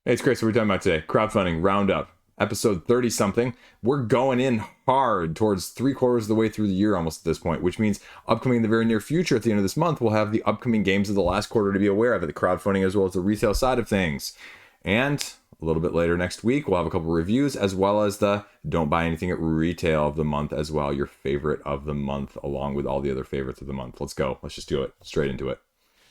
Hey, it's Chris. What are we talking about today? Crowdfunding roundup, episode 30 something. We're going in hard towards 3/4 of the way through the year almost at this point, which means upcoming in the very near future at the end of this month, we'll have the upcoming games of the last quarter to be aware of, the crowdfunding as well as the retail side of things. And a little bit later next week, we'll have a couple reviews as well as the don't buy anything at retail of the month as well, your favorite of the month, along with all the other favorites of the month. Let's go. Let's just do it. Straight into it.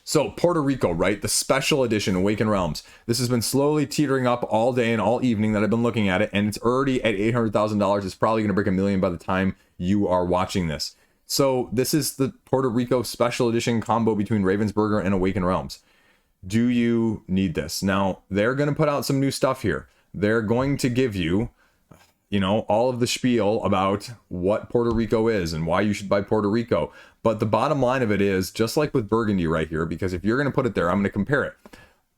So Puerto Rico, right? The special edition Awakened Realms. This has been slowly teetering up all day and all evening that I've been looking at it, and it's already at $800,000. It's probably going to break $1 million by the time you are watching this. So this is the Puerto Rico special edition combo between Ravensburger and Awakened Realms. Do you need this? Now, they're going to put out some new stuff here. They're going to give you, all of the spiel about what Puerto Rico is and why you should buy Puerto Rico. But the bottom line of it is, just like with Burgundy right here, because if you're going to put it there, I'm going to compare it.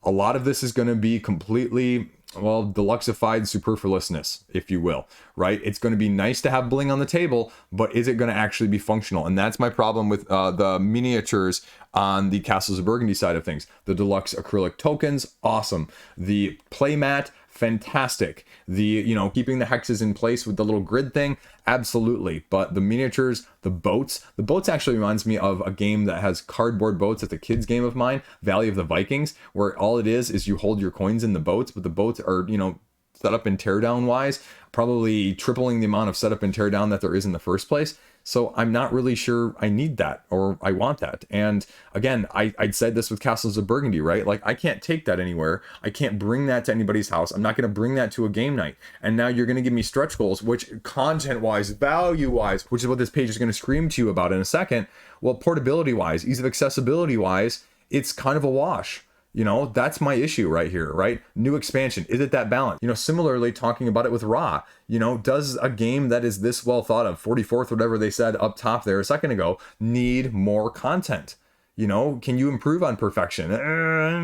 A lot of this is going to be completely, deluxeified superfluousness, if you will, right? It's going to be nice to have bling on the table, but is it going to actually be functional? And that's my problem with the miniatures on the Castles of Burgundy side of things. The deluxe acrylic tokens, awesome. The playmat, fantastic. The, keeping the hexes in place with the little grid thing, absolutely. But the miniatures, the boats actually reminds me of a game that has cardboard boats. It's a kid's game of mine, Valley of the Vikings, where all it is you hold your coins in the boats, but the boats are, setup and teardown wise, probably tripling the amount of setup and teardown that there is in the first place. So I'm not really sure I need that or I want that. And again, I'd said this with Castles of Burgundy, right? Like I can't take that anywhere. I can't bring that to anybody's house. I'm not going to bring that to a game night. And now you're going to give me stretch goals, which content wise, value wise, which is what this page is going to scream to you about in a second. Well, portability wise, ease of accessibility wise, it's kind of a wash. That's my issue right here, right? New expansion, is it that balance? Similarly, talking about it with Raw, does a game that is this well thought of, 44th, whatever they said up top there a second ago, need more content? Can you improve on perfection?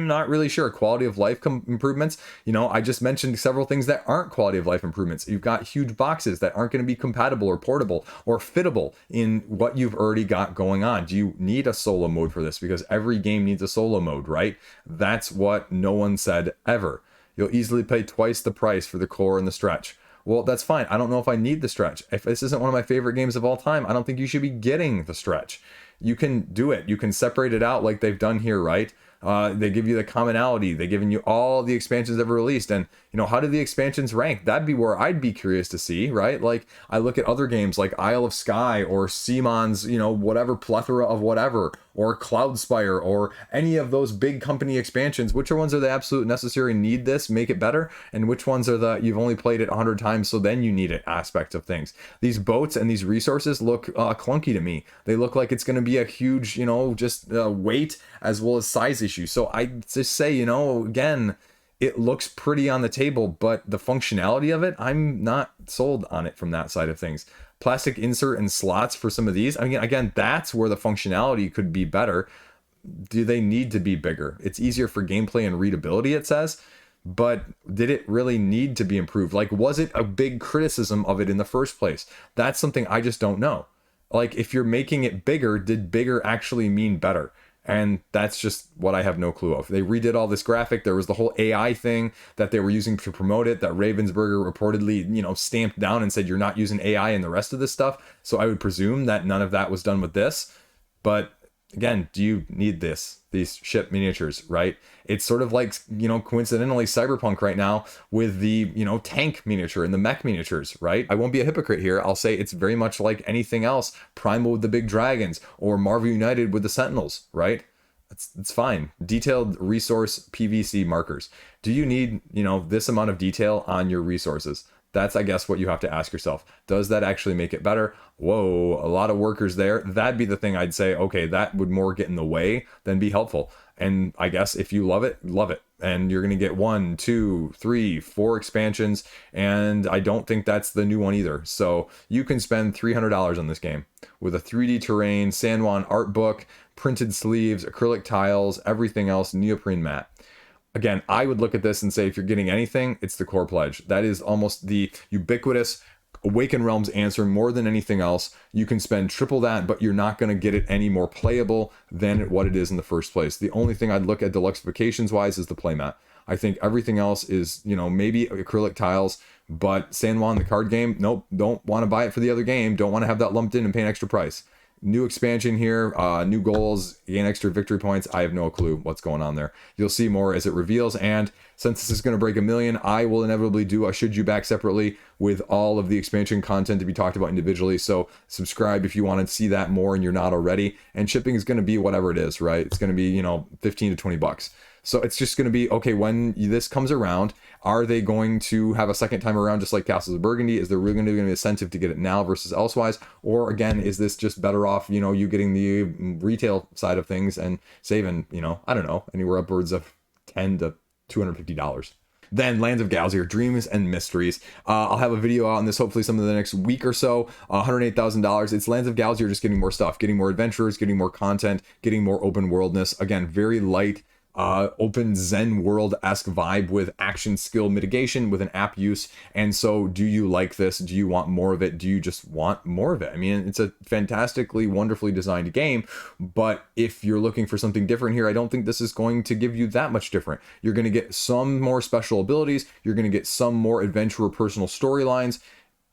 Not really sure. Quality of life improvements. I just mentioned several things that aren't quality of life improvements. You've got huge boxes that aren't going to be compatible or portable or fittable in what you've already got going on. Do you need a solo mode for this? Because every game needs a solo mode, right? That's what no one said ever. You'll easily pay twice the price for the core and the stretch. Well, that's fine. I don't know if I need the stretch. If this isn't one of my favorite games of all time, I don't think you should be getting the stretch. You can do it. You can separate it out like they've done here, right? They give you the commonality. They've given you all the expansions ever released. And, how do the expansions rank? That'd be where I'd be curious to see, right? Like, I look at other games like Isle of Skye or Simon's, whatever plethora of whatever, or Cloudspire, or any of those big company expansions. Which ones are the absolute necessary need this, make it better? And which ones are the you've only played it 100 times, so then you need it aspects of things? These boats and these resources look clunky to me. They look like it's going to be a huge, weight as well as size issue. So I just say, again, it looks pretty on the table, but the functionality of it, I'm not sold on it from that side of things. Plastic insert and slots for some of these. I mean, again, that's where the functionality could be better. Do they need to be bigger? It's easier for gameplay and readability, it says, but did it really need to be improved? Like, was it a big criticism of it in the first place? That's something I just don't know. Like, if you're making it bigger, did bigger actually mean better? And that's just what I have no clue of. They redid all this graphic. There was the whole AI thing that they were using to promote it that Ravensburger reportedly, stamped down and said, you're not using AI in the rest of this stuff. So I would presume that none of that was done with this. But again, do you need these ship miniatures, right? It's sort of like, coincidentally Cyberpunk right now with the, tank miniature and the mech miniatures, right? I won't be a hypocrite here. I'll say it's very much like anything else. Primal with the big dragons or Marvel United with the Sentinels, right? It's fine. Detailed resource PVC markers. Do you need, this amount of detail on your resources? That's, I guess, what you have to ask yourself. Does that actually make it better? Whoa, a lot of workers there. That'd be the thing I'd say, okay, that would more get in the way than be helpful. And I guess if you love it, love it. And you're going to get 1, 2, 3, 4 expansions. And I don't think that's the new one either. So you can spend $300 on this game with a 3D terrain, San Juan art book, printed sleeves, acrylic tiles, everything else, neoprene mat. Again, I would look at this and say, if you're getting anything, it's the core pledge. That is almost the ubiquitous Awakened Realms answer more than anything else. You can spend triple that, but you're not going to get it any more playable than what it is in the first place. The only thing I'd look at deluxifications wise is the playmat. I think everything else is, you know, maybe acrylic tiles, but San Juan, the card game, nope, don't want to buy it for the other game. Don't want to have that lumped in and pay an extra price. New expansion here, new goals, gain extra victory points. I have no clue what's going on there. You'll see more as it reveals. And since this is going to break 1 million, I will inevitably do a Should You Back separately with all of the expansion content to be talked about individually. So subscribe if you want to see that more and you're not already. And shipping is going to be whatever it is, right? It's going to be, you know, 15 to 20 bucks. So it's just going to be, okay, when this comes around, are they going to have a second time around just like Castles of Burgundy? Is there really going to be an incentive to get it now versus elsewise? Or again, is this just better off, you know, you getting the retail side of things and saving, you know, I don't know, anywhere upwards of $10 to $250. Then Lands of Galzyr, Dreams and Mysteries. I'll have a video out on this hopefully some of the next week or so. $108,000. It's Lands of Galzyr just getting more stuff, getting more adventurers, getting more content, getting more open worldness. Again, very light, open Zen world-esque vibe with action skill mitigation with an app use. And so do you like this? Do you want more of it? Do you just want more of it? I mean, it's a fantastically, wonderfully designed game, but if you're looking for something different here, I don't think this is going to give you that much different. You're going to get some more special abilities. You're going to get some more adventurer personal storylines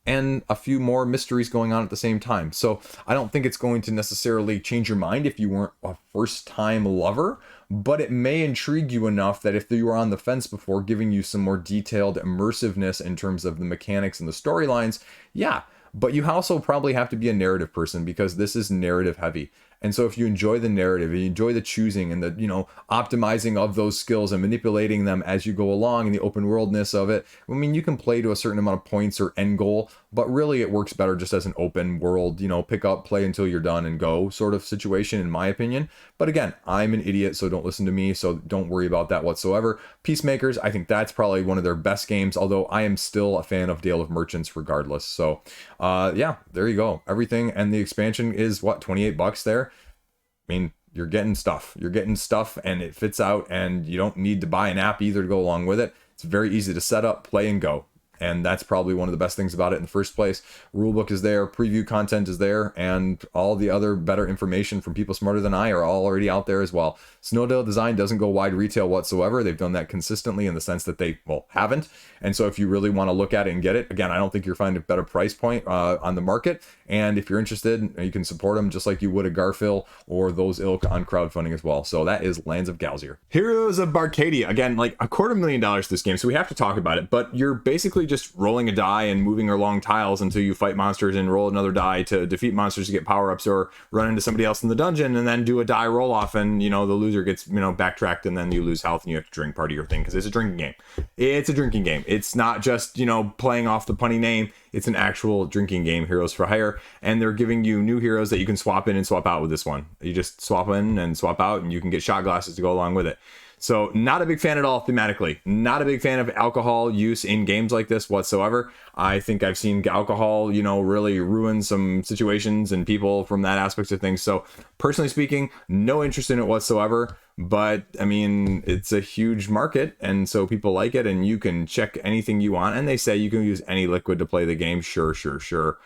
and a few more mysteries going on at the same time. So I don't think it's going to necessarily change your mind if you weren't a first-time lover, but it may intrigue you enough that if you were on the fence before, giving you some more detailed immersiveness in terms of the mechanics and the storylines, yeah. But you also probably have to be a narrative person because this is narrative heavy. And so if you enjoy the narrative, you enjoy the choosing and the, you know, optimizing of those skills and manipulating them as you go along and the open worldness of it, I mean, you can play to a certain amount of points or end goal, but really it works better just as an open world, you know, pick up, play until you're done and go sort of situation, in my opinion. But again, I'm an idiot, so don't listen to me. So don't worry about that whatsoever. Peacemakers, I think that's probably one of their best games, although I am still a fan of Dale of Merchants regardless. So yeah, there you go. Everything. And the expansion is what, 28 bucks there? I mean, you're getting stuff and it fits out and you don't need to buy an app either to go along with it. It's very easy to set up, play and go. And that's probably one of the best things about it in the first place. Rulebook is there, preview content is there, and all the other better information from people smarter than I are all already out there as well. Snowdale Design doesn't go wide retail whatsoever. They've done that consistently in the sense that they, well, haven't. And so if you really want to look at it and get it, again, I don't think you're finding a better price point on the market. And if you're interested, you can support them just like you would a Garfill or those ilk on crowdfunding as well. So that is Lands of Galzyr. Heroes of Barcadia. Again, like $250,000 this game, so we have to talk about it. But you're basically just rolling a die and moving along tiles until you fight monsters and roll another die to defeat monsters to get power-ups or run into somebody else in the dungeon and then do a die roll-off and, you know, the loser gets, you know, backtracked and then you lose health and you have to drink part of your thing because it's a drinking game. It's a drinking game. It's not just, you know, playing off the punny name. It's an actual drinking game, Heroes for Hire, and they're giving you new heroes that you can swap in and swap out with this one. You just swap in and swap out and you can get shot glasses to go along with it. So not a big fan at all thematically. Not a big fan of alcohol use in games like this whatsoever. I think I've seen alcohol, you know, really ruin some situations and people from that aspect of things. So personally speaking, no interest in it whatsoever. But I mean, it's a huge market and so people like it and you can check anything you want. And they say you can use any liquid to play the game. Sure.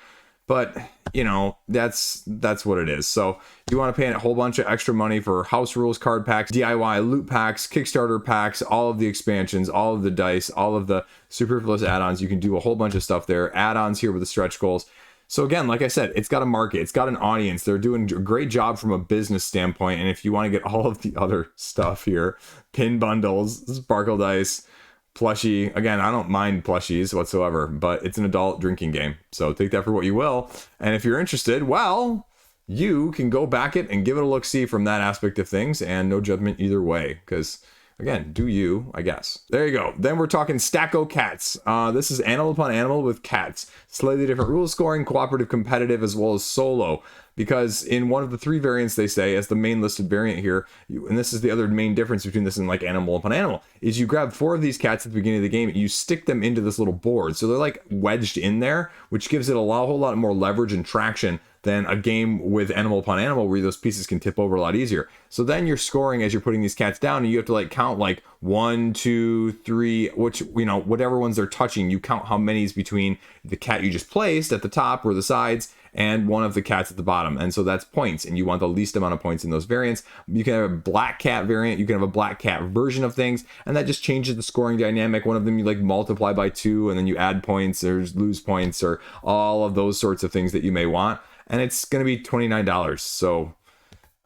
But, you know, that's what it is. So you want to pay a whole bunch of extra money for house rules, card packs, DIY loot packs, Kickstarter packs, all of the expansions, all of the dice, all of the superfluous add-ons. You can do a whole bunch of stuff there. Add-ons here with the stretch goals. So again, like I said, it's got a market. It's got an audience. They're doing a great job from a business standpoint. And if you want to get all of the other stuff here, pin bundles, sparkle dice, plushie, again, I don't mind plushies whatsoever, but it's an adult drinking game, so take that for what you will. And if you're interested, well, you can go back it and give it a look-see from that aspect of things, and no judgment either way, because again, do you, I guess. There you go. Then we're talking Stacko Cats. This is animal upon animal with cats. Slightly different rule scoring, cooperative, competitive, as well as solo. Because in one of the 3 variants, they say, as the main listed variant here, and this is the other main difference between this and like animal upon animal, is you grab 4 of these cats at the beginning of the game and you stick them into this little board. So they're like wedged in there, which gives it a whole lot more leverage and traction than a game with animal upon animal where those pieces can tip over a lot easier. So then you're scoring as you're putting these cats down, and you have to like count like 1, 2, 3, which, you know, whatever ones they're touching, you count how many is between the cat you just placed at the top or the sides and one of the cats at the bottom. And so that's points, and you want the least amount of points in those variants. You can have a black cat variant, you can have a black cat version of things, and that just changes the scoring dynamic. One of them you like multiply by 2, and then you add points or lose points, or all of those sorts of things that you may want. And it's going to be $29. So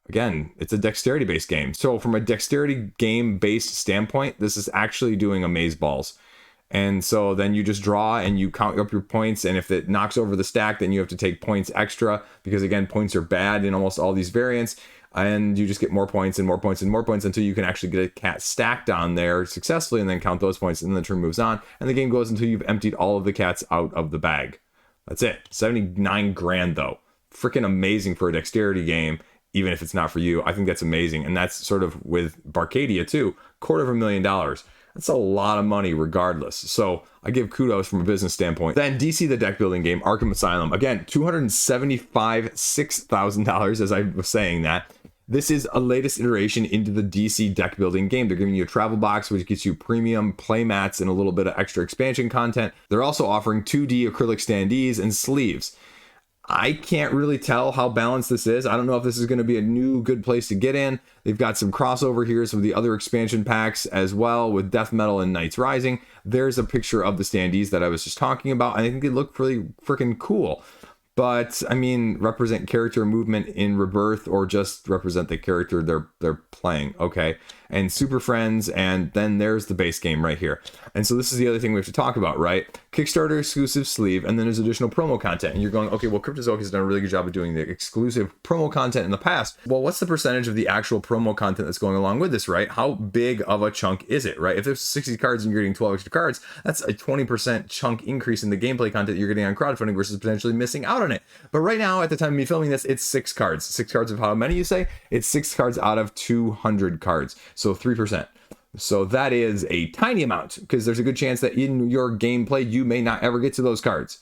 again, it's a dexterity based game. So from a dexterity game based standpoint, this is actually doing amazeballs. And so then you just draw and you count up your points, and if it knocks over the stack, then you have to take points extra, because again, points are bad in almost all these variants, and you just get more points and more points and more points until you can actually get a cat stacked on there successfully, and then count those points, and then the turn moves on, and the game goes until you've emptied all of the cats out of the bag. That's it. 79 grand though. Freaking amazing for a dexterity game, even if it's not for you. I think that's amazing. And that's sort of with Barcadia too, $250,000. That's a lot of money regardless. So I give kudos from a business standpoint. Then DC, the deck building game, Arkham Asylum. Again, $276,000 as I was saying that. This is a latest iteration into the DC deck building game. They're giving you a travel box, which gets you premium play mats and a little bit of extra expansion content. They're also offering 2D acrylic standees and sleeves. I can't really tell how balanced this is. I don't know if this is going to be a new good place to get in. They've got some crossover here, some of the other expansion packs as well with Death Metal and Knights Rising. There's a picture of the standees that I was just talking about. I think they look really freaking cool. But I mean, represent character movement in Rebirth, or just represent the character they're playing. Okay. And Super Friends, and then there's the base game right here. And so this is the other thing we have to talk about, right? Kickstarter exclusive sleeve, and then there's additional promo content. And you're going, okay, well, Cryptozoic has done a really good job of doing the exclusive promo content in the past. Well, what's the percentage of the actual promo content that's going along with this, right? How big of a chunk is it, right? If there's 60 cards and you're getting 12 extra cards, that's a 20% chunk increase in the gameplay content you're getting on crowdfunding versus potentially missing out on it. But right now, at the time of me filming this, it's 6 cards. 6 cards of how many you say? It's 6 cards out of 200 cards. So 3%. So that is a tiny amount, because there's a good chance that in your gameplay, you may not ever get to those cards,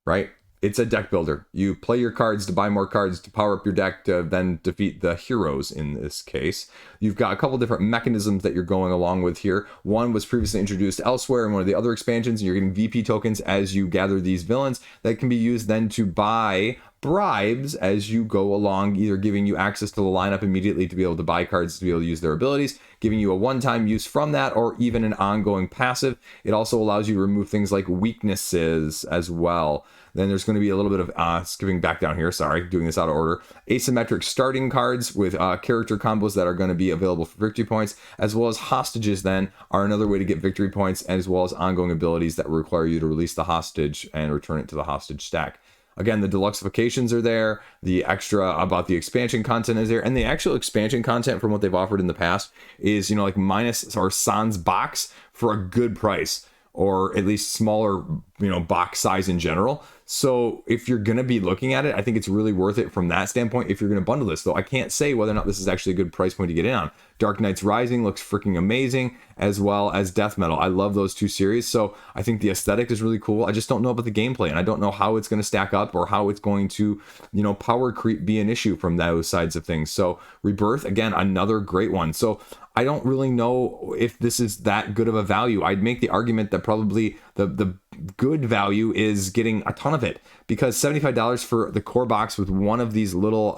right? It's a deck builder. You play your cards to buy more cards to power up your deck to then defeat the heroes in this case. You've got a couple different mechanisms that you're going along with here. One was previously introduced elsewhere in one of the other expansions, and you're getting VP tokens as you gather these villains that can be used then to buy bribes as you go along, either giving you access to the lineup immediately to be able to buy cards to be able to use their abilities, giving you a one-time use from that, or even an ongoing passive. It also allows you to remove things like weaknesses as well. Then there's going to be a little bit of, skipping back down here, sorry, doing this out of order, asymmetric starting cards with character combos that are going to be available for victory points, as well as hostages then are another way to get victory points, as well as ongoing abilities that require you to release the hostage and return it to the hostage stack. Again, the deluxifications are there, the extra about the expansion content is there, and the actual expansion content from what they've offered in the past is, you know, like minus or sans box for a good price, or at least smaller, you know, box size in general. So if you're going to be looking at it, I think it's really worth it from that standpoint if you're going to bundle this. Though I can't say whether or not this is actually a good price point to get in on. Dark Knights Rising looks freaking amazing, as well as Death Metal. I love those two series, so I think the aesthetic is really cool. I just don't know about the gameplay, and I don't know how it's going to stack up, or how it's going to, you know, power creep be an issue from those sides of things. So Rebirth, again, another great one. So I don't really know if this is that good of a value. I'd make the argument that probably the good value is getting a ton of it, because $75 for the core box with one of these little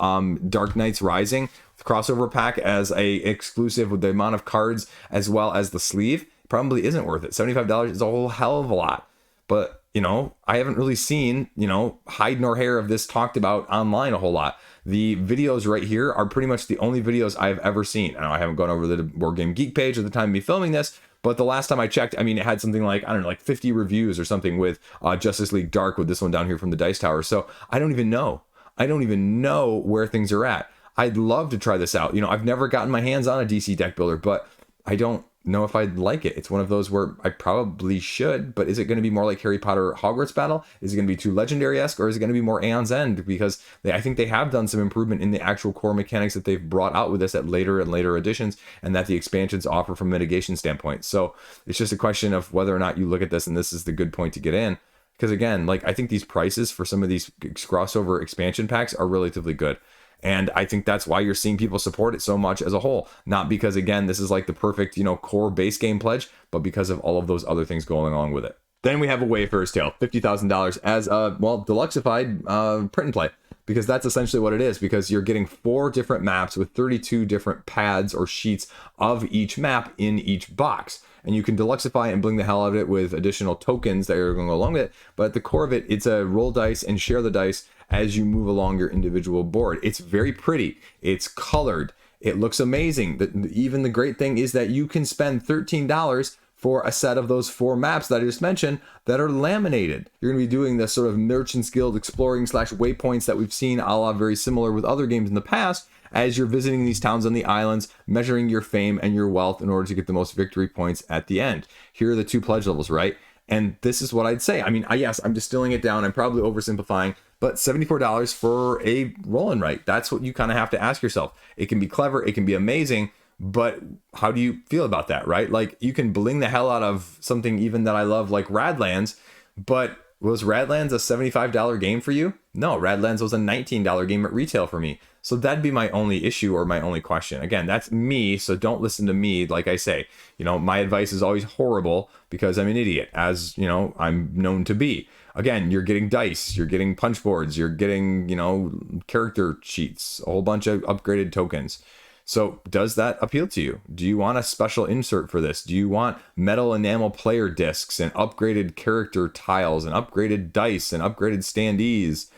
Dark Knights Rising crossover pack as a exclusive with the amount of cards as well as the sleeve probably isn't worth it. $75 is a whole hell of a lot. But, you know, I haven't really seen, you know, hide nor hair of this talked about online a whole lot. The videos right here are pretty much the only videos I've ever seen. I haven't gone over the Board Game Geek page at the time of me filming this, but the last time I checked, I mean, it had something like, I don't know, like 50 reviews or something with Justice League Dark, with this one down here from the Dice Tower. So I don't even know. I don't even know where things are at. I'd love to try this out. You know, I've never gotten my hands on a DC deck builder, but I don't know if I'd like it. It's one of those where I probably should, but is it going to be more like Harry Potter Hogwarts Battle? Is it going to be too Legendary-esque, or is it going to be more Aeon's End? Because I think they have done some improvement in the actual core mechanics that they've brought out with this at later and later editions, and that the expansions offer from a mitigation standpoint. So it's just a question of whether or not you look at this and this is the good point to get in. because again, like, I think these prices for some of these crossover expansion packs are relatively good. And I think that's why you're seeing people support it so much as a whole. Not because, again, this is like the perfect, core base game pledge, but because of all of those other things going along with it. Then we have a Wayfarers Tale, $50,000 as a, deluxified print and play. Because that's essentially what it is, because you're getting 4 different maps with 32 different pads or sheets of each map in each box. And you can deluxify and bling the hell out of it with additional tokens that are going to go along with it. But at the core of it, it's a roll dice and share the dice as you move along your individual board. It's very pretty. It's colored. It looks amazing. Even the great thing is that you can spend $13 for a set of those 4 maps that I just mentioned that are laminated. You're going to be doing this sort of Merchant's Guild exploring / waypoints that we've seen a la very similar with other games in the past, as you're visiting these towns on the islands, measuring your fame and your wealth in order to get the most victory points at the end. Here are the 2 pledge levels, right? And this is what I'd say. I mean, yes, I'm distilling it down. I'm probably oversimplifying, but $74 for a roll and write. That's what you kind of have to ask yourself. It can be clever. It can be amazing. But how do you feel about that, right? Like, you can bling the hell out of something even that I love, like Radlands, but was Radlands a $75 game for you? No, Radlands was a $19 game at retail for me. So that'd be my only issue or my only question. Again, that's me, so don't listen to me. Like I say, my advice is always horrible because I'm an idiot, as, I'm known to be. Again, you're getting dice, you're getting punch boards, you're getting, character sheets, a whole bunch of upgraded tokens. So does that appeal to you? Do you want a special insert for this? Do you want metal enamel player discs and upgraded character tiles and upgraded dice and upgraded standees?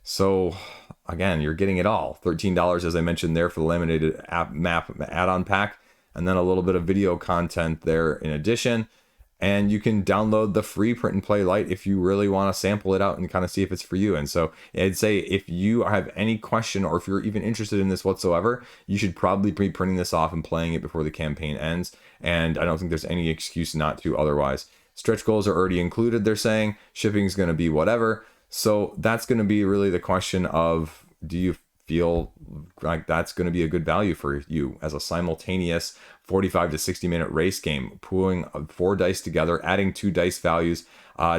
So again, you're getting it all. $13, as I mentioned there, for the laminated map add-on pack, and then a little bit of video content there in addition. And you can download the free print and play light if you really want to sample it out and kind of see if it's for you. And so I'd say if you have any question or if you're even interested in this whatsoever, you should probably be printing this off and playing it before the campaign ends. And I don't think there's any excuse not to otherwise. Stretch goals are already included, they're saying. Shipping is going to be whatever. So that's going to be really the question of, do you feel like that's going to be a good value for you as a simultaneous 45 to 60 minute race game, pooling 4 dice together, adding 2 dice values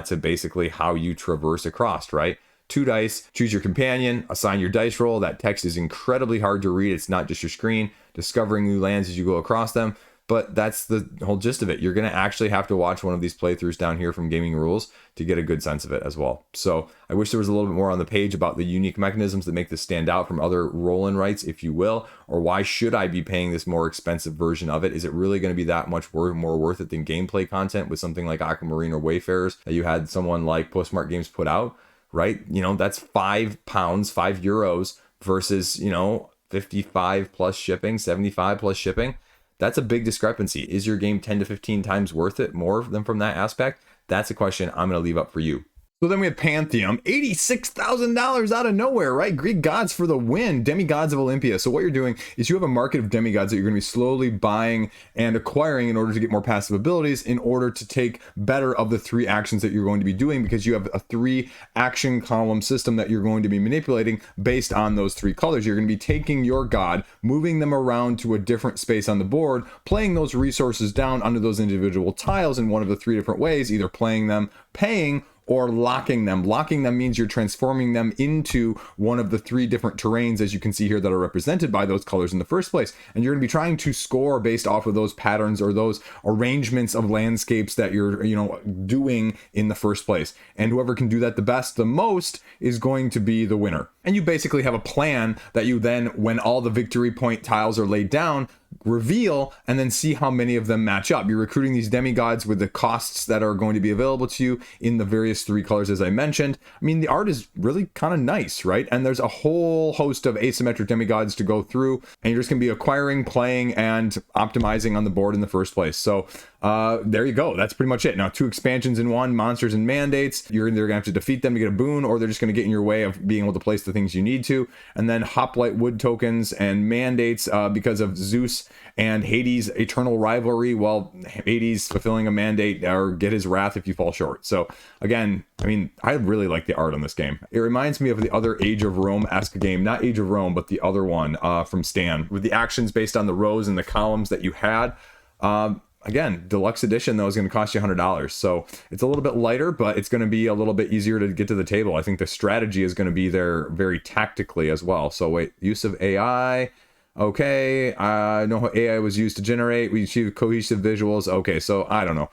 to basically how you traverse across, right? 2 dice, choose your companion, assign your dice roll. That text is incredibly hard to read. It's not just your screen, discovering new lands as you go across them. But that's the whole gist of it. You're going to actually have to watch one of these playthroughs down here from Gaming Rules to get a good sense of it as well. So I wish there was a little bit more on the page about the unique mechanisms that make this stand out from other roll-in rights, if you will, or why should I be paying this more expensive version of it? Is it really going to be that much more worth it than gameplay content with something like Aquamarine or Wayfarers that you had someone like Postmark Games put out, right? That's £5, €5 versus, 55 plus shipping, 75 plus shipping. That's a big discrepancy. Is your game 10 to 15 times worth it more than from that aspect? That's a question I'm going to leave up for you. So then we have Pantheum, $86,000 out of nowhere, right? Greek gods for the win, demigods of Olympia. So what you're doing is you have a market of demigods that you're going to be slowly buying and acquiring in order to get more passive abilities, in order to take better of the 3 actions that you're going to be doing, because you have a 3 action column system that you're going to be manipulating based on those 3 colors. You're going to be taking your god, moving them around to a different space on the board, playing those resources down under those individual tiles in one of the 3 different ways, either playing them, paying, or locking them. Locking them means you're transforming them into one of the 3 different terrains, as you can see here, that are represented by those colors in the first place. And you're going to be trying to score based off of those patterns or those arrangements of landscapes that you're, doing in the first place. And whoever can do that the best, the most, is going to be the winner. And you basically have a plan that you then, when all the victory point tiles are laid down, reveal and then see how many of them match up. You're recruiting these demigods with the costs that are going to be available to you in the various 3 colors, as I mentioned. I mean, the art is really kind of nice, right? And there's a whole host of asymmetric demigods to go through, and you're just going to be acquiring, playing, and optimizing on the board in the first place. So there you go. That's pretty much it. Now, 2 expansions in one, monsters and mandates. You're either going to have to defeat them to get a boon, or they're just going to get in your way of being able to place the things you need to. And then hoplite wood tokens and mandates because of Zeus and Hades' eternal rivalry. Well, Hades fulfilling a mandate, or get his wrath if you fall short. So again, I mean, I really like the art on this game. It reminds me of the other Age of Rome-esque game, not Age of Rome, but the other one from Stan, with the actions based on the rows and the columns that you had. again, deluxe edition though is going to cost you $100. So it's a little bit lighter, but it's going to be a little bit easier to get to the table. I think the strategy is going to be there very tactically as well. So wait, use of AI. Okay, I know how AI was used to generate. We achieve cohesive visuals. Okay, so I don't know.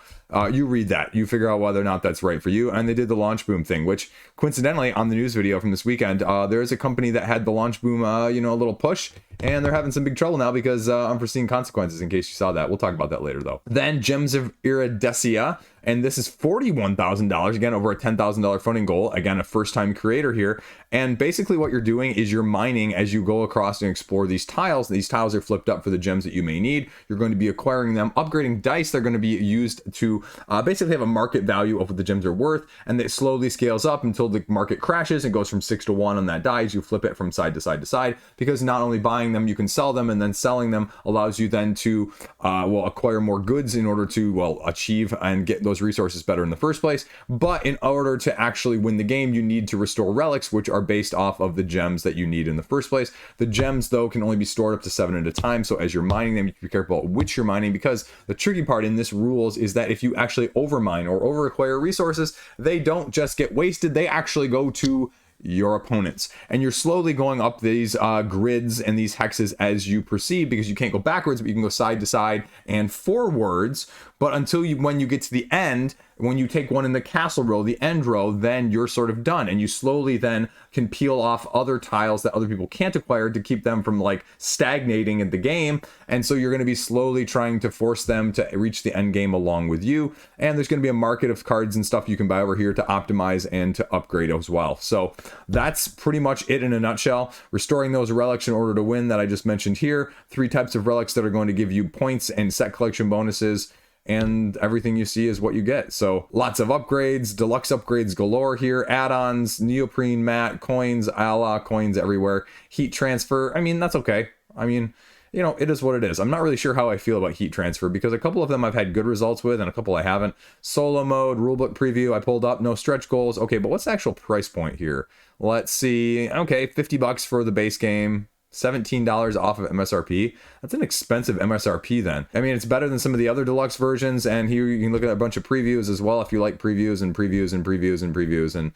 You read that. You figure out whether or not that's right for you. And they did the launch boom thing, which coincidentally on the news video from this weekend, there is a company that had the launch boom, a little push, and they're having some big trouble now because unforeseen consequences, in case you saw that. We'll talk about that later though. Then Gems of Iridescia, and this is $41,000, again, over a $10,000 funding goal. Again, a first-time creator here. And basically what you're doing is you're mining as you go across and explore these tiles. These tiles are flipped up for the gems that you may need. You're going to be acquiring them, upgrading dice. They're going to be used to basically have a market value of what the gems are worth, and it slowly scales up until the market crashes and goes from 6 to 1 on that die as you flip it from side to side to side, because not only buying them, you can sell them, and then selling them allows you then to acquire more goods in order to achieve and get those resources better in the first place. But in order to actually win the game, you need to restore relics, which are based off of the gems that you need in the first place. The gems though can only be stored up to 7 at a time, so as you're mining them, you can be careful about which you're mining, because the tricky part in this rules is that if you actually overmine or over acquire resources, they don't just get wasted, they actually go to your opponents, and you're slowly going up these grids and these hexes as you proceed, because you can't go backwards, but you can go side to side and forwards. But until when you get to the end, when you take one in the castle row, the end row, then you're sort of done, and you slowly then can peel off other tiles that other people can't acquire to keep them from like stagnating in the game. And so you're going to be slowly trying to force them to reach the end game along with you. And there's going to be a market of cards and stuff you can buy over here to optimize and to upgrade as well. So that's pretty much it in a nutshell. Restoring those relics in order to win that I just mentioned here. 3 types of relics that are going to give you points and set collection bonuses, and everything you see is what you get. So lots of upgrades, deluxe upgrades galore here, add-ons, neoprene mat, coins, ala coins everywhere, heat transfer. I mean, that's okay. I mean, it is what it is. I'm not really sure how I feel about heat transfer, because a couple of them I've had good results with and a couple I haven't. Solo mode, rulebook preview, I pulled up, no stretch goals. Okay, but what's the actual price point here? Let's see. Okay, $50 for the base game. $17 off of MSRP. That's an expensive MSRP then. I mean, it's better than some of the other deluxe versions, and here you can look at a bunch of previews as well if you like previews and previews and previews and previews and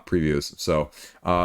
previews. So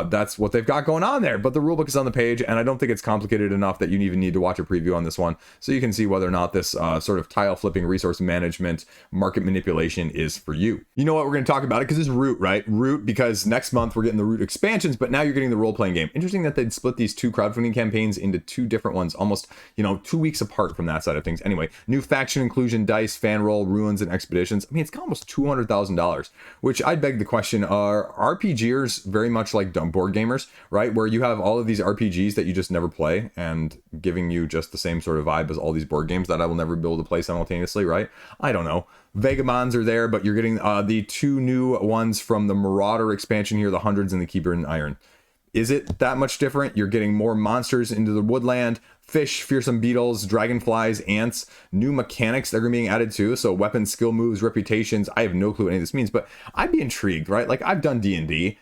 that's what they've got going on there. But the rulebook is on the page, and I don't think it's complicated enough that you even need to watch a preview on this one. So you can see whether or not this sort of tile flipping, resource management, market manipulation is for you. You know what? We're going to talk about it because it's Root, right? Root, because next month we're getting the Root expansions, but now you're getting the role-playing game. Interesting that they'd split these 2 crowdfunding campaigns into 2 different ones, almost 2 weeks apart from that side of things. Anyway, new faction inclusion, dice, fan roll, ruins, and expeditions. I mean, it's almost $200,000, which I'd beg the question, are RPGers very much like dumb board gamers, right? Where you have all of these RPGs that you just never play and giving you just the same sort of vibe as all these board games that I will never be able to play simultaneously, right? I don't know. Vagabonds are there, but you're getting the 2 new ones from the Marauder expansion here, the Hundreds and the Keeper in Iron. Is it that much different? You're getting more monsters into the woodland, fish, fearsome beetles, dragonflies, ants, new mechanics that are being added too. So weapons, skill moves, reputations. I have no clue what any of this means, but I'd be intrigued, right? Like, I've done D&D.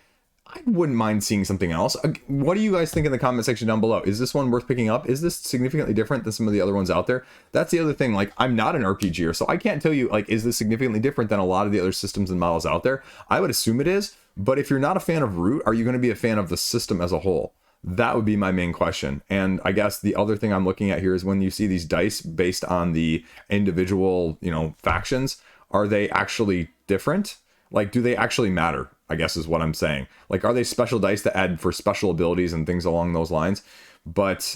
I wouldn't mind seeing something else. What do you guys think in the comment section down below? Is this one worth picking up? Is this significantly different than some of the other ones out there? That's the other thing. Like, I'm not an RPGer, so I can't tell you, like, is this significantly different than a lot of the other systems and models out there? I would assume it is, but if you're not a fan of Root, are you going to be a fan of the system as a whole? That would be my main question. And I guess the other thing I'm looking at here is when you see these dice based on the individual, factions, are they actually different? Like, do they actually matter? I guess is what I'm saying. Like, are they special dice that add for special abilities and things along those lines? But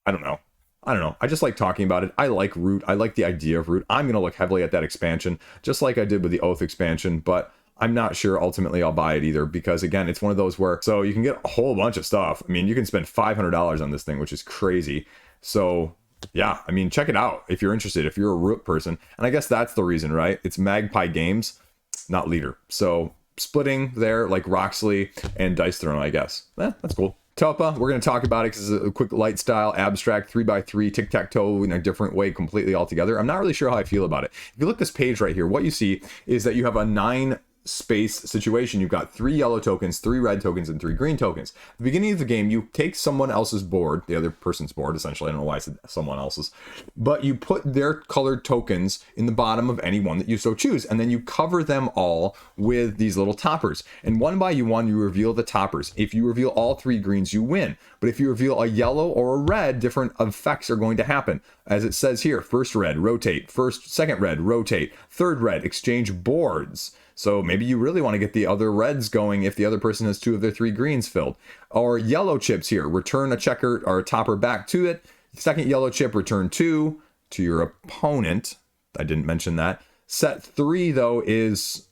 I don't know. I just like talking about it. I like Root. I like the idea of Root. I'm going to look heavily at that expansion, just like I did with the Oath expansion, but I'm not sure ultimately I'll buy it either, because again, it's one of those where, so you can get a whole bunch of stuff. I mean, you can spend $500 on this thing, which is crazy. So yeah, I mean, check it out if you're interested, if you're a Root person. And I guess that's the reason, right? It's Magpie Games, not Leader. So splitting there like Roxley and Dice Throne, I guess. That's cool. Toppa, we're going to talk about it because it's a quick light style, abstract, 3x3, tic-tac-toe in a different way completely altogether. I'm not really sure how I feel about it. If you look at this page right here, what you see is that you have a 9 space situation. You've got 3 yellow tokens, 3 red tokens, and 3 green tokens. At the beginning of the game, you take someone else's board, the other person's board, essentially. I don't know why I said someone else's. But you put their colored tokens in the bottom of any one that you so choose. And then you cover them all with these little toppers. And one by one, you reveal the toppers. If you reveal all 3 greens, you win. But if you reveal a yellow or a red, different effects are going to happen. As it says here, first red, rotate. Second red, rotate. Third red, exchange boards. So maybe you really want to get the other reds going if the other person has 2 of their 3 greens filled. Or yellow chips here, return a checker or a topper back to it. Second yellow chip, return 2 to your opponent. I didn't mention that. Set 3, though, is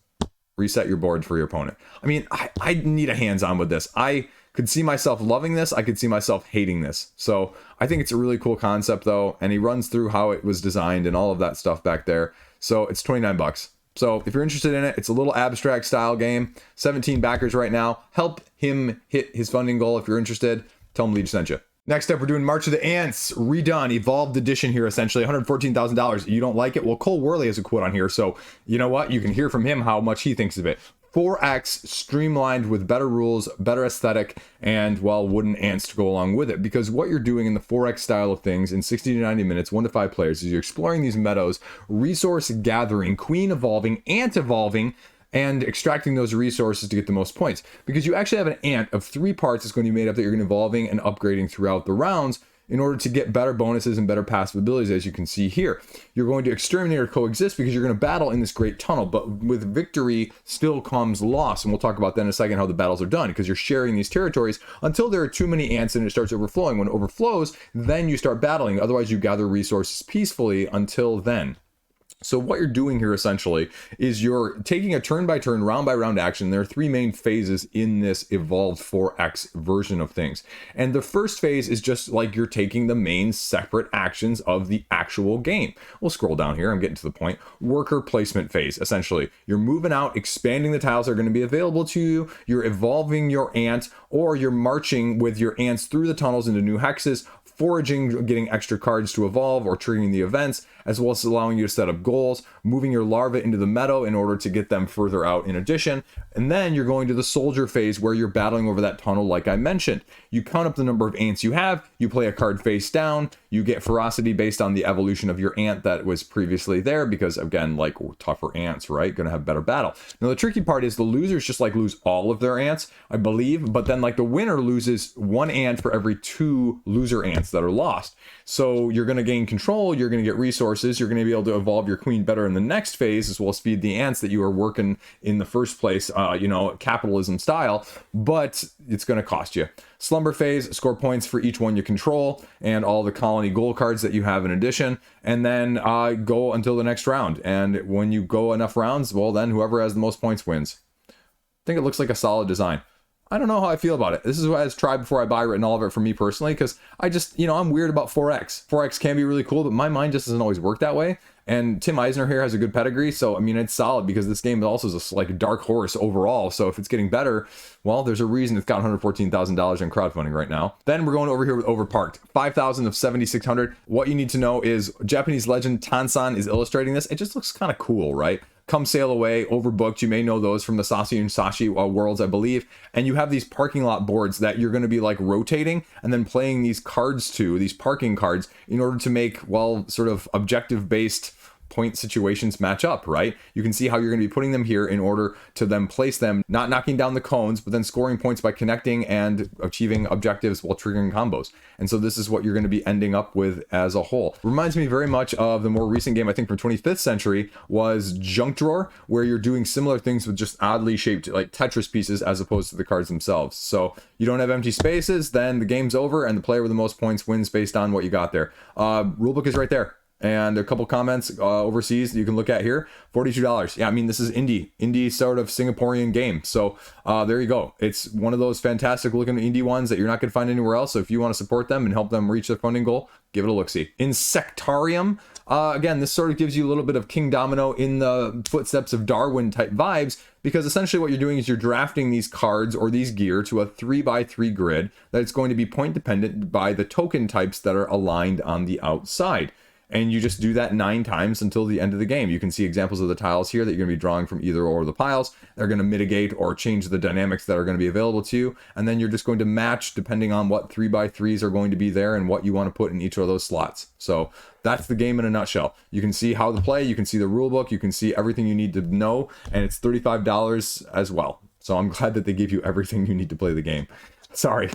reset your board for your opponent. I mean, I need a hands-on with this. I could see myself loving this. I could see myself hating this. So I think it's a really cool concept, though. And he runs through how it was designed and all of that stuff back there. So it's $29. So if you're interested in it, it's a little abstract style game. 17 backers right now. Help him hit his funding goal if you're interested. Tell him Liege sent you. Next up, we're doing March of the Ants, redone, evolved edition here, essentially, $114,000. You don't like it? Well, Cole Worley has a quote on here, so you know what? You can hear from him how much he thinks of it. 4X, streamlined with better rules, better aesthetic, and, well, wooden ants to go along with it. Because what you're doing in the 4X style of things in 60 to 90 minutes, 1 to 5 players, is you're exploring these meadows, resource gathering, queen evolving, ant evolving, and extracting those resources to get the most points. Because you actually have an ant of 3 parts that's going to be made up that you're going to be evolving and upgrading throughout the rounds in order to get better bonuses and better passive abilities, as you can see here. You're going to exterminate or coexist because you're going to battle in this great tunnel, but with victory still comes loss, and we'll talk about that in a second how the battles are done, because you're sharing these territories until there are too many ants and it starts overflowing. When it overflows, then you start battling. Otherwise, you gather resources peacefully until then. So what you're doing here essentially is you're taking a turn-by-turn, round-by-round action. There are 3 main phases in this evolved 4X version of things. And the first phase is just like you're taking the main separate actions of the actual game. We'll scroll down here. I'm getting to the point. Worker placement phase, essentially. You're moving out, expanding the tiles that are going to be available to you. You're evolving your ant, or you're marching with your ants through the tunnels into new hexes, foraging, getting extra cards to evolve or triggering the events, as well as allowing you to set up goals, moving your larvae into the meadow in order to get them further out in addition. And then you're going to the soldier phase where you're battling over that tunnel like I mentioned. You count up the number of ants you have, you play a card face down, you get ferocity based on the evolution of your ant that was previously there, because again, like tougher ants, right? Gonna have better battle. Now the tricky part is the losers just like lose all of their ants, I believe, but then like the winner loses 1 ant for every 2 loser ants that are lost. So you're going to gain control, you're going to get resources, you're going to be able to evolve your queen better in the next phase, as well as feed the ants that you are working in the first place, capitalism style, but it's going to cost you. Slumber phase, score points for each one you control and all the colony goal cards that you have in addition, and then go until the next round. And when you go enough rounds, well, then whoever has the most points wins. I think it looks like a solid design. I don't know how I feel about it. This is what I try before I buy written all of it for me personally, because I just, I'm weird about 4X. 4X can be really cool, but my mind just doesn't always work that way. And Tim Eisner here has a good pedigree, so I mean, it's solid because this game also is a dark horse overall. So if it's getting better, well, there's a reason it's got $114,000 in crowdfunding right now. Then we're going over here with Overparked, 5,000 of 7,600. What you need to know is Japanese legend Tansan is illustrating this. It just looks kind of cool, right? Come Sail Away, Overbooked, you may know those from the Sashi and Sashi worlds, I believe. And you have these parking lot boards that you're going to be like rotating and then playing these cards to, these parking cards, in order to make, well, sort of objective-based point situations match up, right? You can see how you're going to be putting them here in order to then place them, not knocking down the cones, but then scoring points by connecting and achieving objectives while triggering combos. And so this is what you're going to be ending up with as a whole. Reminds me very much of the more recent game, I think from 25th century, was Junk Drawer, where you're doing similar things with just oddly shaped like Tetris pieces as opposed to the cards themselves. So you don't have empty spaces, then the game's over and the player with the most points wins based on what you got there. Rulebook is right there. And a couple comments overseas that you can look at here. $42. Yeah, I mean, this is indie sort of Singaporean game. So there you go. It's one of those fantastic looking indie ones that you're not going to find anywhere else. So if you want to support them and help them reach their funding goal, give it a look-see. Insectarium. Again, this sort of gives you a little bit of King Domino in the footsteps of Darwin type vibes, because essentially what you're doing is you're drafting these cards or these gear to a 3x3 grid that it's going to be point dependent by the token types that are aligned on the outside. and you just do that 9 times until the end of the game. You can see examples of the tiles here that you're going to be drawing from either or of the piles. They're going to mitigate or change the dynamics that are going to be available to you, and then you're just going to match depending on what 3x3s are going to be there and what you want to put in each of those slots. So that's the game in a nutshell. You can see how to play, you can see the rule book, you can see everything you need to know, and it's $35 as well. So I'm glad that they give you everything you need to play the game. Sorry,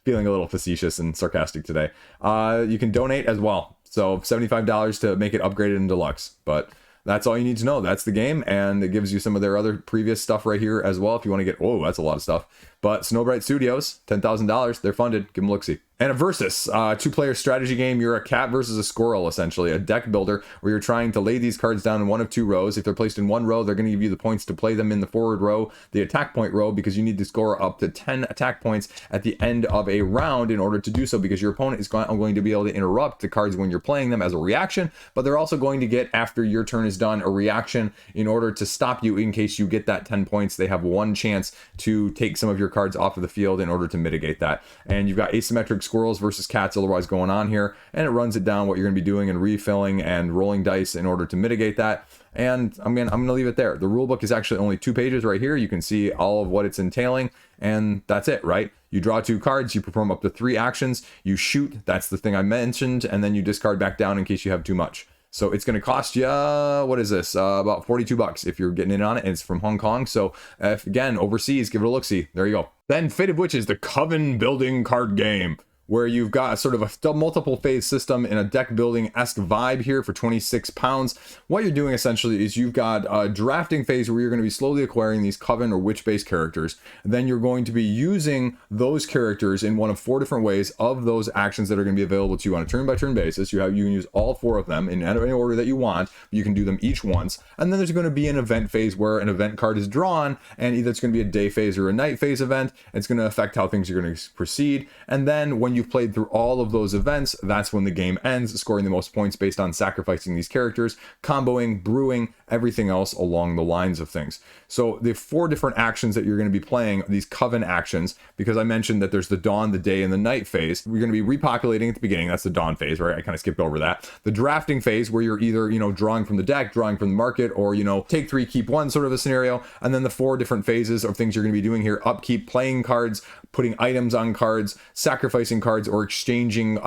feeling a little facetious and sarcastic today. You can donate as well. So $75 to make it upgraded in deluxe. But that's all you need to know. That's the game, and it gives you some of their other previous stuff right here as well if you want to get... Oh, that's a lot of stuff. But Snowbright Studios, $10,000. They're funded. Give them a look-see. Aniversus, 2-player strategy game. You're a cat versus a squirrel, essentially. A deck builder where you're trying to lay these cards down in one of 2 rows. If they're placed in one row, they're going to give you the points to play them in the forward row, the attack point row, because you need to score up to 10 attack points at the end of a round in order to do so, because your opponent is going to be able to interrupt the cards when you're playing them as a reaction, but they're also going to get, after your turn is done, a reaction in order to stop you in case you get that 10 points. They have one chance to take some of your cards off of the field in order to mitigate that. And you've got asymmetric squirrels versus cats otherwise going on here, and it runs it down what you're going to be doing and refilling and rolling dice in order to mitigate that. And I'm going to leave it there. The rule book is actually only 2 pages right here. You can see all of what it's entailing, and that's it, right? You draw 2 cards, you perform up to 3 actions, you shoot, that's the thing I mentioned, and then you discard back down in case you have too much. So it's going to cost you, what is this, about $42 if you're getting in on it, and it's from Hong Kong. So if, again, overseas, give it a look-see. There you go. Then Fated Witches, the coven building card game, where you've got sort of a multiple phase system in a deck building-esque vibe here for £26. What you're doing essentially is you've got a drafting phase where you're going to be slowly acquiring these coven or witch-based characters. Then you're going to be using those characters in one of 4 different ways of those actions that are going to be available to you on a turn-by-turn basis. You can use all 4 of them in any order that you want. You can do them each once. And then there's going to be an event phase where an event card is drawn, and either it's going to be a day phase or a night phase event. It's going to affect how things are going to proceed. And then when you've played through all of those events, that's when the game ends, scoring the most points based on sacrificing these characters, comboing, brewing, everything else along the lines of things. So the 4 different actions that you're going to be playing, these coven actions, because I mentioned that there's the dawn, the day, and the night phase. We're going to be repopulating at the beginning. That's the dawn phase, right? I kind of skipped over that. The drafting phase, where you're either, drawing from the deck, drawing from the market, or, take 3, keep 1 sort of a scenario. And then the 4 different phases of things you're going to be doing here: upkeep, playing cards, putting items on cards, sacrificing cards, or exchanging,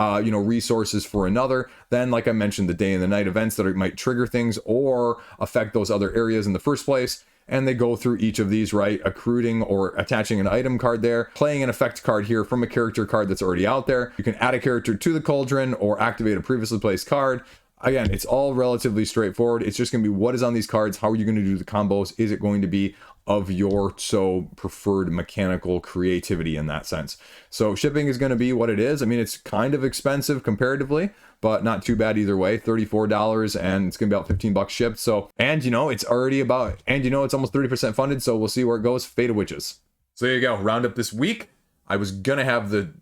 resources for another. Then, like I mentioned, the day and the night events that might trigger things or affect those other areas in the first place. And they go through each of these, right? Accruing or attaching an item card there, playing an effect card here from a character card that's already out there. You can add a character to the cauldron or activate a previously placed card. Again, it's all relatively straightforward. It's just going to be what is on these cards, how are you going to do the combos, is it going to be of your so preferred mechanical creativity in that sense. So shipping is going to be what it is. I mean, it's kind of expensive comparatively, but not too bad either way. $34, and it's going to be about $15 shipped. So, it's almost 30% funded. So we'll see where it goes. Fated Witches. So there you go. Roundup this week. I was going to have the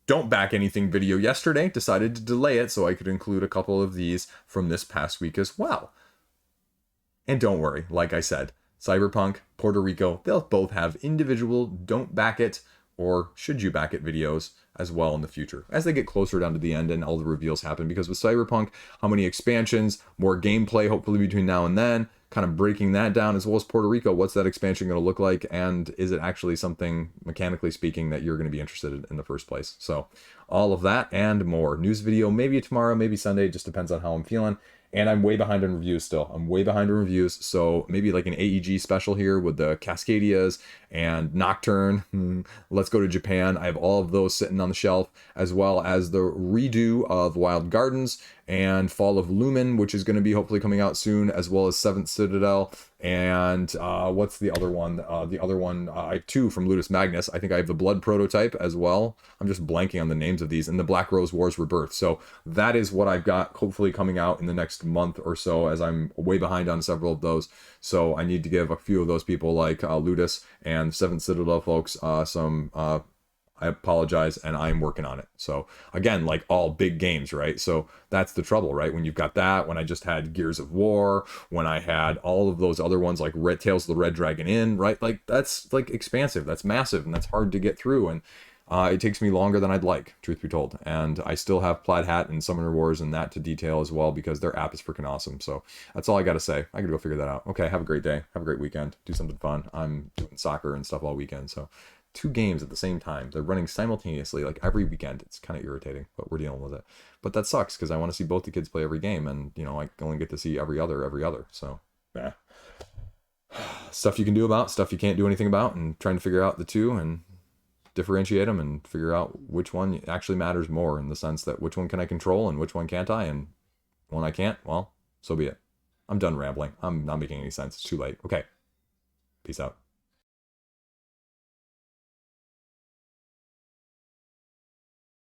Don't Back Anything video yesterday. Decided to delay it so I could include a couple of these from this past week as well. And don't worry, like I said, Cyberpunk, Puerto Rico, they'll both have individual Don't Back It or Should You Back It videos as well in the future as they get closer down to the end and all the reveals happen. Because with Cyberpunk, how many expansions, more gameplay hopefully between now and then, kind of breaking that down, as well as Puerto Rico, what's that expansion going to look like, and is it actually something, mechanically speaking, that you're going to be interested in the first place? So all of that and more. News video maybe tomorrow, maybe Sunday, just depends on how I'm feeling. And I'm way behind on reviews still. I'm way behind on reviews. So maybe like an AEG special here with the Cascadias and Nocturne. Let's Go to Japan. I have all of those sitting on the shelf, as well as the redo of Wild Gardens and Fall of Lumen, which is going to be hopefully coming out soon, as well as Seventh Citadel. And what's the other one? I have 2 from Ludus Magnus. I think I have the Blood prototype as well. I'm just blanking on the names of these. And the Black Rose Wars Rebirth. So that is what I've got hopefully coming out in the next month or so, as I'm way behind on several of those. So I need to give a few of those people like Ludus and Seventh Citadel folks some... I apologize, and I'm working on it. So again, like all big games, right? So that's the trouble, right? When you've got that, when I just had Gears of War, when I had all of those other ones like Tales of the Red Dragon Inn, right? Like that's like expansive, that's massive, and that's hard to get through. And It takes me longer than I'd like, truth be told. And I still have Plaid Hat and Summoner Wars and that to detail as well, because their app is freaking awesome. So that's all I got to say. I got to go figure that out. Okay, have a great day. Have a great weekend. Do something fun. I'm doing soccer and stuff all weekend. So 2 games at the same time. They're running simultaneously, like every weekend. It's kind of irritating, but we're dealing with it. But that sucks, because I want to see both the kids play every game. And, you know, I only get to see every other. So, yeah. Stuff you can do about, stuff you can't do anything about, and trying to figure out the two and differentiate them and figure out which one actually matters more, in the sense that which one can I control and which one can't I, and one I can't, well, so be it. I'm done rambling. I'm not making any sense. It's too late. Okay. Peace out.